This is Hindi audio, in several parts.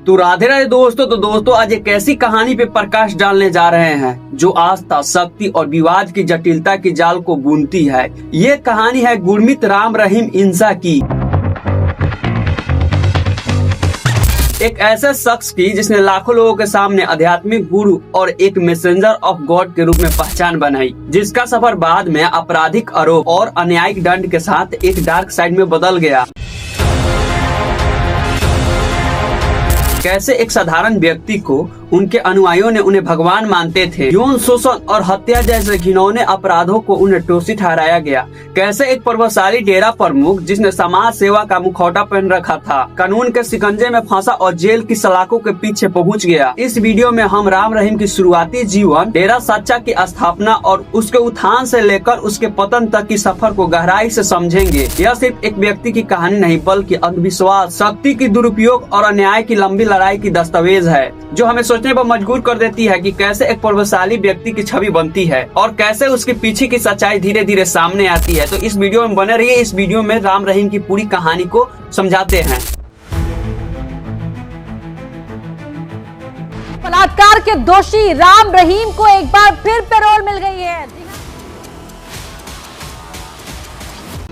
तो राधे राधे दोस्तों आज एक ऐसी कहानी पे प्रकाश डालने जा रहे हैं जो आस्था, शक्ति और विवाद की जटिलता की जाल को बुनती है। ये कहानी है गुरमीत राम रहीम इंसा की, एक ऐसे शख्स की जिसने लाखों लोगों के सामने आध्यात्मिक गुरु और एक मैसेंजर ऑफ गॉड के रूप में पहचान बनाई, जिसका सफर बाद में आपराधिक आरोप और अन्यायिक दंड के साथ एक डार्क साइड में बदल गया। कैसे एक साधारण व्यक्ति को उनके अनुयायियों ने उन्हें भगवान मानते थे, यौन शोषण और हत्या जैसे घिनौने अपराधों को उन्हें दोषी ठहराया गया। कैसे एक प्रभावशाली डेरा प्रमुख जिसने समाज सेवा का मुखौटा पहन रखा था, कानून के शिकंजे में फंसा और जेल की सलाखों के पीछे पहुंच गया। इस वीडियो में हम राम रहीम की शुरुआती जीवन, डेरा सच्चा की स्थापना और उसके उत्थान से लेकर उसके पतन तक की सफर को गहराई से समझेंगे। यह सिर्फ एक व्यक्ति की कहानी नहीं, बल्कि अंधविश्वास, शक्ति की दुरुपयोग और अन्याय की लंबी लड़ाई की दस्तावेज है, जो हमें सोचने पर मजबूर कर देती है कि कैसे एक प्रभावशाली व्यक्ति की छवि बनती है और कैसे उसके पीछे की सच्चाई धीरे धीरे सामने आती है। तो इस वीडियो में बने रहिए। इस वीडियो में राम रहीम की पूरी कहानी को समझाते हैं। बलात्कार के दोषी राम रहीम को एक बार फिर पैरोल मिल गई है।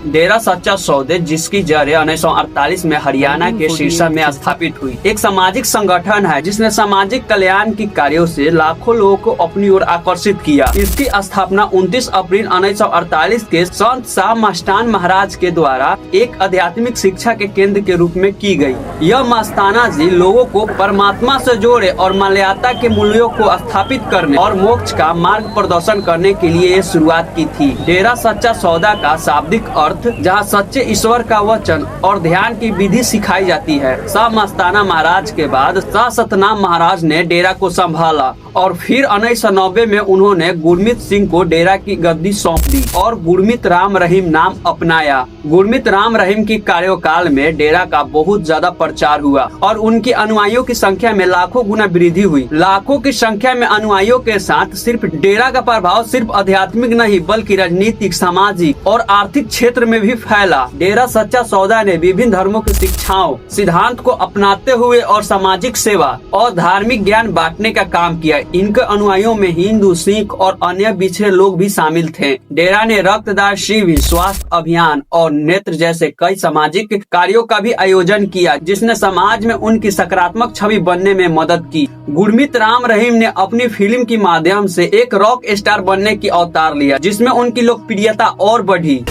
डेरा सच्चा सौदे, जिसकी जड़ें 1948 में हरियाणा के सिरसा में स्थापित हुई, एक सामाजिक संगठन है जिसने सामाजिक कल्याण की कार्यों से लाखों लोगों को अपनी ओर आकर्षित किया। इसकी स्थापना 29 अप्रैल 1948 के संत शाह मस्तान महाराज के द्वारा एक आध्यात्मिक शिक्षा के केंद्र के रूप में की गई। यह मस्ताना जी लोगों को परमात्मा से जोड़े और मानवता के मूल्यों को स्थापित करने और मोक्ष का मार्ग प्रदर्शन करने के लिए ये शुरुआत की थी। डेरा सच्चा सौदा का शाब्दिक अर्थ जहाँ सच्चे ईश्वर का वचन और ध्यान की विधि सिखाई जाती है। शाह मस्ताना महाराज के बाद शाह सतनाम महाराज ने डेरा को संभाला और फिर 1990 में उन्होंने गुरमीत सिंह को डेरा की गद्दी सौंप दी और गुरमीत राम रहीम नाम अपनाया। गुरमीत राम रहीम की कार्यकाल में डेरा का बहुत ज्यादा प्रचार हुआ और उनके अनुयायियों की संख्या में लाखों गुना वृद्धि हुई। लाखों की संख्या में अनुयायियों के साथ सिर्फ डेरा का प्रभाव सिर्फ आध्यात्मिक नहीं, बल्कि राजनीतिक, सामाजिक और आर्थिक क्षेत्र में भी फैला। डेरा सच्चा सौदा ने विभिन्न धर्मों की शिक्षाओं, सिद्धांत को अपनाते हुए और सामाजिक सेवा और धार्मिक ज्ञान बांटने का काम किया। इनके अनुयायियों में हिंदू, सिख और अन्य पिछड़े लोग भी शामिल थे। डेरा ने रक्तदान शिविर, स्वास्थ्य अभियान और नेत्र जैसे कई सामाजिक कार्यों का भी आयोजन किया, जिसने समाज में उनकी सकारात्मक छवि बनने में मदद की। गुरमीत राम रहीम ने अपनी फिल्म के माध्यम से एक रॉक स्टार बनने की अवतार लिया, जिसमें उनकी लोकप्रियता और बढ़ी।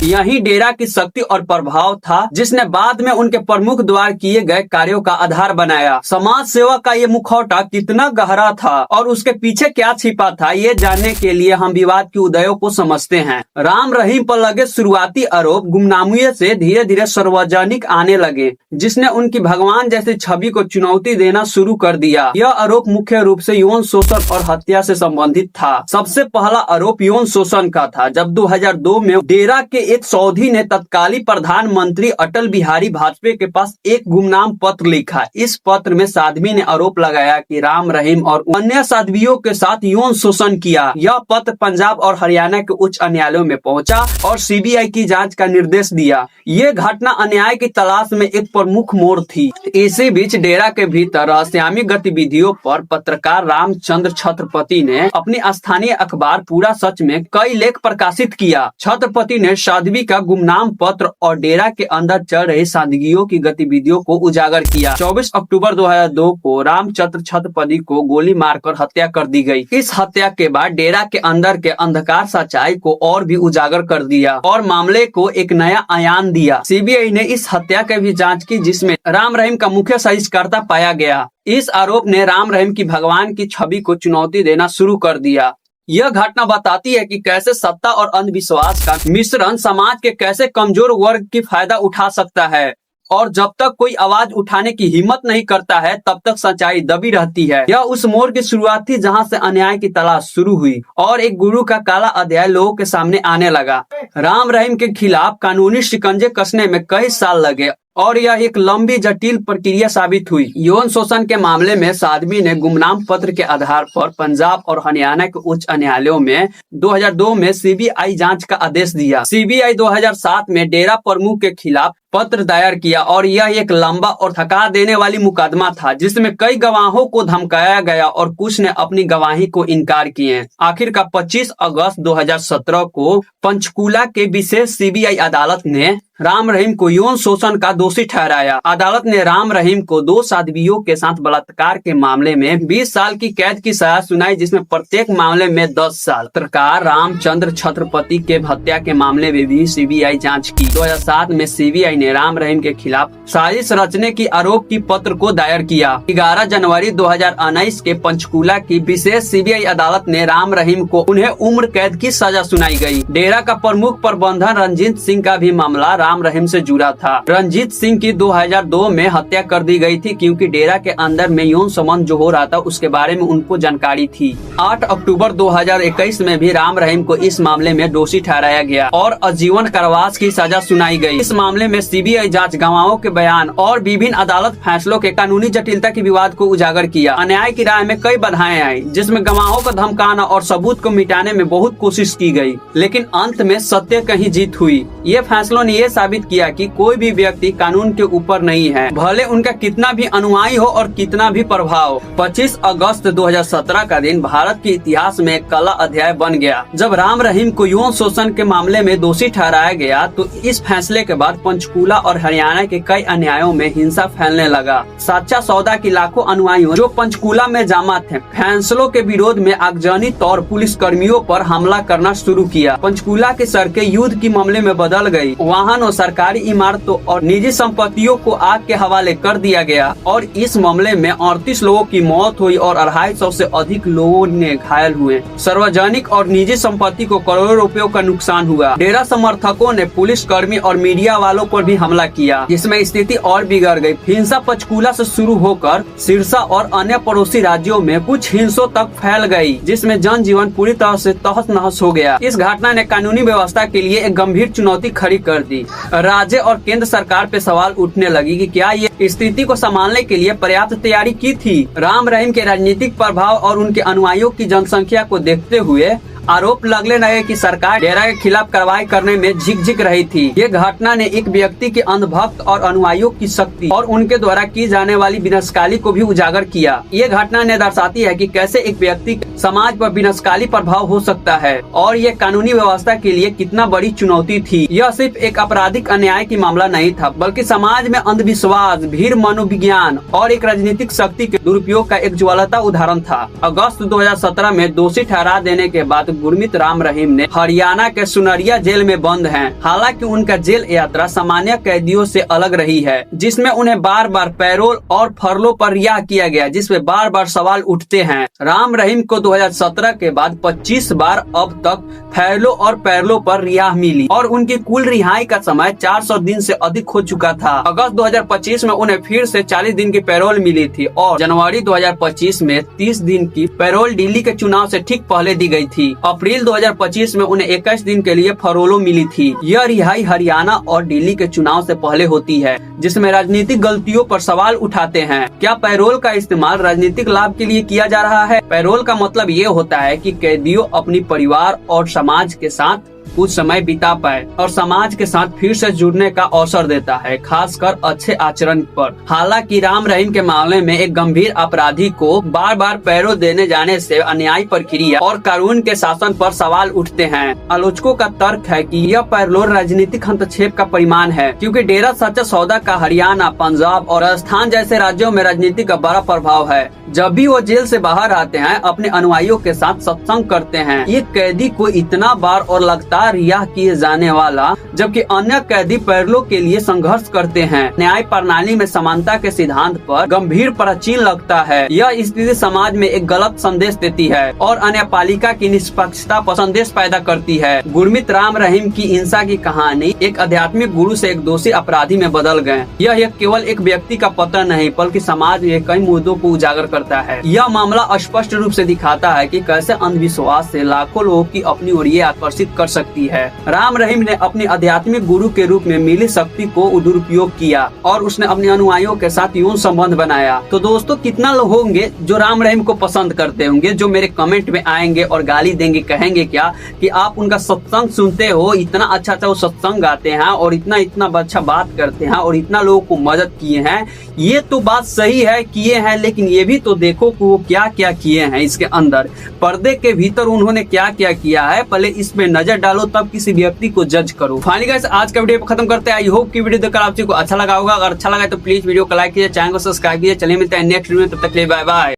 यही डेरा की शक्ति और प्रभाव था जिसने बाद में उनके प्रमुख द्वारा किए गए कार्यों का आधार बनाया। समाज सेवा का ये मुखौटा कितना गहरा था और उसके पीछे क्या छिपा था, ये जानने के लिए हम विवाद के उदयों को समझते हैं। राम रहीम पर लगे शुरुआती आरोप गुमनामी से धीरे धीरे सार्वजनिक आने लगे, जिसने उनकी भगवान जैसी छवि को चुनौती देना शुरू कर दिया। यह आरोप मुख्य रूप से यौन शोषण और हत्या से संबंधित था। सबसे पहला आरोप यौन शोषण का था, जब 2002 में डेरा के एक सौधी ने तत्कालीन प्रधानमंत्री अटल बिहारी वाजपेयी के पास एक गुमनाम पत्र लिखा। इस पत्र में साध्वी ने आरोप लगाया कि राम रहीम और अन्य साध्वियों के साथ यौन शोषण किया। यह पत्र पंजाब और हरियाणा के उच्च न्यायालयों में पहुंचा और सीबीआई की जांच का निर्देश दिया। ये घटना अन्याय की तलाश में एक प्रमुख मोड़ थी। इसी बीच डेरा के भीतर रहस्यामी गतिविधियों पर पत्रकार रामचंद्र छत्रपति ने अपनी स्थानीय अखबार पूरा सच में कई लेख प्रकाशित किया। छत्रपति ने साध्वी का गुमनाम पत्र और डेरा के अंदर चल रही सादगियों की गतिविधियों को उजागर किया। 24 अक्टूबर 2002 को रामचंद्र छत्रपति को गोली मारकर हत्या कर दी गई। इस हत्या के बाद डेरा के अंदर के अंधकार सच्चाई को और भी उजागर कर दिया और मामले को एक नया आयाम दिया। सीबीआई ने इस हत्या की भी जांच की, जिसमें राम रहीम का मुख्य साजिशकर्ता पाया गया। इस आरोप ने राम रहीम की भगवान की छवि को चुनौती देना शुरू कर दिया। यह घटना बताती है कि कैसे सत्ता और अंधविश्वास का मिश्रण समाज के कैसे कमजोर वर्ग की फायदा उठा सकता है और जब तक कोई आवाज उठाने की हिम्मत नहीं करता है, तब तक सच्चाई दबी रहती है। यह उस मोड़ की शुरुआत थी जहां से अन्याय की तलाश शुरू हुई और एक गुरु का काला अध्याय लोगों के सामने आने लगा। राम रहीम के खिलाफ कानूनी शिकंजे कसने में कई साल लगे और यह एक लंबी जटिल प्रक्रिया साबित हुई। यौन शोषण के मामले में साध्वी ने गुमनाम पत्र के आधार पर पंजाब और हरियाणा के उच्च न्यायालयों में 2002 में सीबीआई जांच का आदेश दिया। सीबीआई 2007 में डेरा प्रमुख के खिलाफ पत्र दायर किया और यह एक लंबा और थका देने वाली मुकदमा था जिसमें कई गवाहों को धमकाया गया और कुछ ने अपनी गवाही को इनकार किए। आखिरकार 25 अगस्त 2017 को पंचकूला के विशेष सीबीआई अदालत ने राम रहीम को यौन शोषण का दोषी ठहराया। अदालत ने राम रहीम को 2 साध्वियों के साथ बलात्कार के मामले में 20 साल की कैद की सजा सुनाई, जिसमें प्रत्येक मामले में 10 साल। पत्रकार रामचंद्र छत्रपति के हत्या के मामले में भी सीबीआई जांच की। 2007 में सीबीआई ने राम रहीम के खिलाफ साजिश रचने की आरोप की पत्र को दायर किया। 11 जनवरी 2019 के पंचकूला की विशेष सीबीआई अदालत ने राम रहीम को उन्हें उम्र कैद की सजा सुनाई गई। डेरा का प्रमुख प्रबंधन रंजीत सिंह का भी मामला राम रहीम से जुड़ा था। रंजीत सिंह की 2002 में हत्या कर दी गई थी क्योंकि डेरा के अंदर में यौन संबंध जो हो रहा था उसके बारे में उनको जानकारी थी। 8 अक्टूबर 2021 में भी राम रहीम को इस मामले में दोषी ठहराया गया और आजीवन कारावास की सजा सुनाई गई। इस मामले में सीबीआई जांच, गवाहों के बयान और विभिन्न अदालत फैसलों के कानूनी जटिलता के विवाद को उजागर किया। अन्याय की राय में कई बाधाएं आई, जिसमें गवाहों को धमकाना और सबूत को मिटाने में बहुत कोशिश की गई, लेकिन अंत में सत्य की ही जीत हुई। ये फैसलों ने यह साबित किया कि कोई भी व्यक्ति कानून के ऊपर नहीं है, भले उनका कितना भी अनुयायी हो और कितना भी प्रभाव। 25 अगस्त 2017 का दिन भारत के इतिहास में एक काला अध्याय बन गया। जब राम रहीम को यौन शोषण के मामले में दोषी ठहराया गया तो इस फैसले के बाद पंचकूला और हरियाणा के कई अन्यायों में हिंसा फैलने लगा। सच्चा सौदा की लाखों अनुयायियों जो पंचकूला में जमा थे, फैसलों के विरोध में आगजनी तौर पुलिस कर्मियों पर हमला करना शुरू किया। पंचकूला की सड़कें युद्ध की मामले में बदल गयी। वाहनों, सरकारी इमारतों और निजी संपत्तियों को आग के हवाले कर दिया गया और इस मामले में 38 लोगों की मौत हुई और 250 से अधिक लोगों ने घायल हुए। सार्वजनिक और निजी संपत्ति को करोड़ों रुपयों का नुकसान हुआ। डेरा समर्थकों ने पुलिस कर्मी और मीडिया वालों पर भी हमला किया, जिसमें स्थिति और बिगड़ गई। हिंसा पंचकूला से शुरू होकर सिरसा और अन्य पड़ोसी राज्यों में कुछ हिस्सों तक फैल गई, जिसमें जनजीवन पूरी तरह से तहस नहस हो गया। इस घटना ने कानूनी व्यवस्था के लिए एक गंभीर चुनौती खड़ी कर दी। राज्य और केंद्र सरकार पे सवाल उठने लगी कि क्या ये स्थिति को संभालने के लिए पर्याप्त तैयारी की थी। राम रहीम के राजनीतिक प्रभाव और उनके अनुयायियों की जनसंख्या को देखते हुए आरोप लगने लगे कि सरकार डेरा के खिलाफ कार्रवाई करने में झिकझिक रही थी। ये घटना ने एक व्यक्ति के अंधभक्त और अनुयायियों की शक्ति और उनके द्वारा की जाने वाली विनाशकाली को भी उजागर किया। ये घटना ने दर्शाती है कि कैसे एक व्यक्ति समाज पर विनाशकाली प्रभाव हो सकता है और ये कानूनी व्यवस्था के लिए कितना बड़ी चुनौती थी। यह सिर्फ एक आपराधिक अन्याय की मामला नहीं था, बल्कि समाज में अंधविश्वास, भीड़ मनोविज्ञान और एक राजनीतिक शक्ति के दुरुपयोग का एक ज्वलंत उदाहरण था। अगस्त 2017 में दोषी ठहरा देने के बाद गुरमीत राम रहीम ने हरियाणा के सुनरिया जेल में बंद हैं। हालांकि उनका जेल यात्रा सामान्य कैदियों से अलग रही है, जिसमें उन्हें बार बार पैरोल और फरलों पर रिहा किया गया, जिसमें बार बार सवाल उठते हैं। राम रहीम को 2017 के बाद 25 बार अब तक फैलों और पैरोलों पर रिहा मिली और उनकी कुल रिहाई का समय 400 दिन से अधिक हो चुका था। अगस्त 2025 में उन्हें फिर से 40 दिन की पैरोल मिली थी और जनवरी 2025 में 30 दिन की पैरोल दिल्ली के चुनाव से ठीक पहले दी गई थी। अप्रैल 2025 में उन्हें 21 दिन के लिए फरोलो मिली थी। यह रिहाई हरियाणा और दिल्ली के चुनाव से पहले होती है, जिसमें राजनीतिक गलतियों पर सवाल उठाते हैं। क्या पैरोल का इस्तेमाल राजनीतिक लाभ के लिए किया जा रहा है? पैरोल का मतलब ये होता है कि कैदियों अपनी परिवार और समाज के साथ कुछ समय बिता पाए और समाज के साथ फिर से जुड़ने का अवसर देता है, खासकर अच्छे आचरण पर। हालांकि राम रहीम के मामले में एक गंभीर अपराधी को बार बार पैरोल देने जाने से अन्यायी प्रक्रिया और कानून के शासन पर सवाल उठते हैं। आलोचकों का तर्क है कि यह पैरोल राजनीतिक हस्तक्षेप का परिणाम है, क्योंकि डेरा सच्चा सौदा का हरियाणा, पंजाब और राजस्थान जैसे राज्यों में राजनीति का बड़ा प्रभाव है। जब भी वो जेल से बाहर आते हैं, अपने अनुयायियों के साथ सत्संग करते हैं। ये कैदी को इतना बार और लगातार रिहा किए जाने वाला, जबकि अन्य कैदी पैरोल के लिए संघर्ष करते हैं। न्याय प्रणाली में समानता के सिद्धांत पर गंभीर प्राचीन लगता है। यह स्थिति समाज में एक गलत संदेश देती है और न्यायपालिका की निष्पक्षता पर संदेश पैदा करती है। गुरमीत राम रहीम की हिंसा की कहानी एक आध्यात्मिक गुरु से एक दोषी अपराधी में बदल गए। यह केवल एक व्यक्ति का पतन नहीं, बल्कि समाज में कई मुद्दों को उजागर करता है। यह मामला स्पष्ट रूप से दिखाता है कि कैसे अंधविश्वास से लाखों लोगों की अपनी ओर आकर्षित कर सकते सकती है। राम रहीम ने अपनी आध्यात्मिक गुरु के रूप में मिली शक्ति को दुरुपयोग किया और उसने अपने अनुयायियों के साथ यौन संबंध बनाया। तो दोस्तों कितना लोग होंगे जो राम रहीम को पसंद करते होंगे, जो मेरे कमेंट में आएंगे और गाली देंगे, कहेंगे क्या कि आप उनका सत्संग सुनते हो, इतना अच्छा अच्छा वो सत्संग गाते हैं और इतना अच्छा बात करते हैं और इतना लोगों को मदद किए हैं। ये तो बात सही है किए हैं, लेकिन ये भी तो देखो कि वो क्या क्या किए हैं इसके अंदर, पर्दे के भीतर उन्होंने क्या क्या किया है। पहले इसमें नजर डालो तब किसी व्यक्ति को जज करो। फाइनली गाइस आज का वीडियो खत्म करते हैं। आई होप की वीडियो देखकर आप को अच्छा लगा होगा। अगर अच्छा लगा तो प्लीज वीडियो को लाइक कीजिए, चैनल को सब्सक्राइब कीजिए। चलिए मिलते हैं नेक्स्ट वीडियो में, तब तक के लिए बाय बाय।